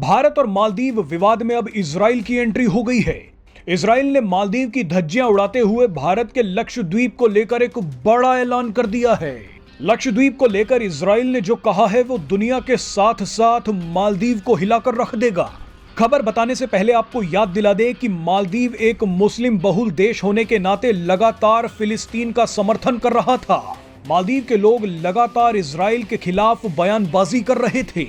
भारत और मालदीव विवाद में अब इजराइल की एंट्री हो गई है। इजराइल ने मालदीव की धज्जियां उड़ाते हुए भारत के लक्षद्वीप को लेकर एक बड़ा ऐलान कर दिया है। लक्षद्वीप को लेकर इजराइल ने जो कहा है वो दुनिया के साथ साथ मालदीव को हिलाकर रख देगा। खबर बताने से पहले आपको याद दिला दे कि मालदीव एक मुस्लिम बहुल देश होने के नाते लगातार फिलिस्तीन का समर्थन कर रहा था। मालदीव के लोग लगातार इजराइल के खिलाफ बयानबाजी कर रहे थे।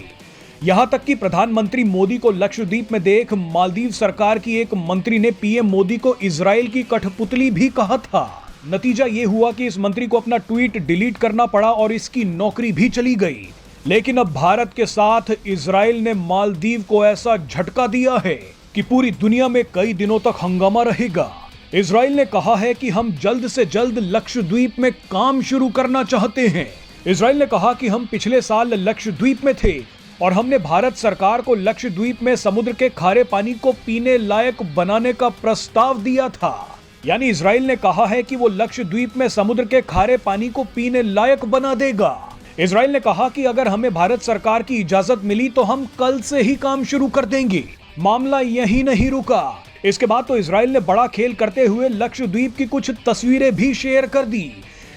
यहां तक कि प्रधानमंत्री मोदी को लक्षद्वीप में देख मालदीव सरकार की एक मंत्री ने पीएम मोदी को इजराइल की कठपुतली भी कहा था। नतीजा ये हुआ कि इस मंत्री को अपना ट्वीट डिलीट करना पड़ा और इसकी नौकरी भी चली गई। लेकिन अब भारत के साथ इजराइल ने मालदीव को ऐसा झटका दिया है कि पूरी दुनिया में कई दिनों तक हंगामा रहेगा। इजराइल ने कहा है कि हम जल्द से जल्द लक्षद्वीप में काम शुरू करना चाहते हैं। इजराइल ने कहा कि हम पिछले साल लक्षद्वीप में थे और हमने भारत सरकार को लक्षद्वीप में समुद्र के खारे पानी को पीने लायक बनाने का प्रस्ताव दिया था। यानी इजराइल ने कहा है कि वो लक्षद्वीप में समुद्र के खारे पानी को पीने लायक बना देगा। इजराइल ने कहा कि अगर हमें भारत सरकार की इजाजत मिली तो हम कल से ही काम शुरू कर देंगे। मामला यही नहीं रुका। इसके बाद तो इजराइल ने बड़ा खेल करते हुए लक्षद्वीप की कुछ तस्वीरें भी शेयर कर दी।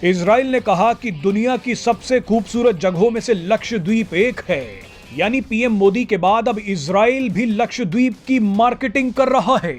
इजराइल ने कहा कि दुनिया की सबसे खूबसूरत जगहों में से लक्षद्वीप एक है। यानी पीएम मोदी के बाद अब इजराइल भी लक्षद्वीप की मार्केटिंग कर रहा है।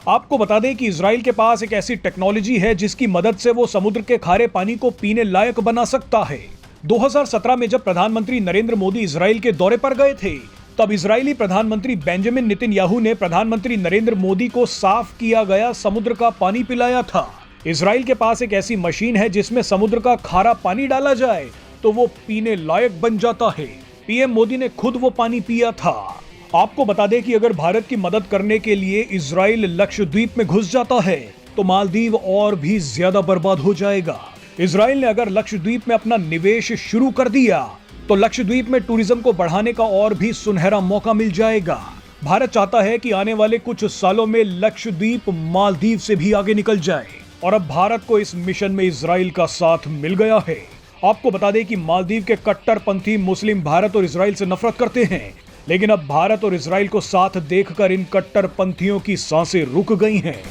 आपको बता दें कि इजराइल के पास एक ऐसी टेक्नोलॉजी है जिसकी मदद से वो समुद्र के खारे पानी को पीने लायक बना सकता है। 2017 में जब प्रधानमंत्री नरेंद्र मोदी इजराइल के दौरे पर गए थे तब इजरायली प्रधानमंत्री बेंजामिन नेतन्याहू ने प्रधानमंत्री नरेंद्र मोदी को साफ किया गया समुद्र का पानी पिलाया था। इजराइल के पास एक ऐसी मशीन है जिसमें समुद्र का खारा पानी डाला जाए तो वो पीने लायक बन जाता है। पीएम मोदी ने खुद वो पानी पिया था। आपको बता दें कि अगर भारत की मदद करने के लिए इजराइल लक्षद्वीप में घुस जाता है तो मालदीव और भी ज्यादा बर्बाद हो जाएगा। इजराइल ने अगर लक्षद्वीप में अपना निवेश शुरू कर दिया तो लक्षद्वीप में टूरिज्म को बढ़ाने का और भी सुनहरा मौका मिल जाएगा। भारत चाहता है कि आने वाले कुछ सालों में लक्षद्वीप मालदीव से भी आगे निकल जाए और अब भारत को इस मिशन में इजराइल का साथ मिल गया है। आपको बता दें कि मालदीव के कट्टरपंथी मुस्लिम भारत और इजराइल से नफरत करते हैं, लेकिन अब भारत और इजराइल को साथ देखकर इन कट्टरपंथियों की सांसें रुक गई हैं।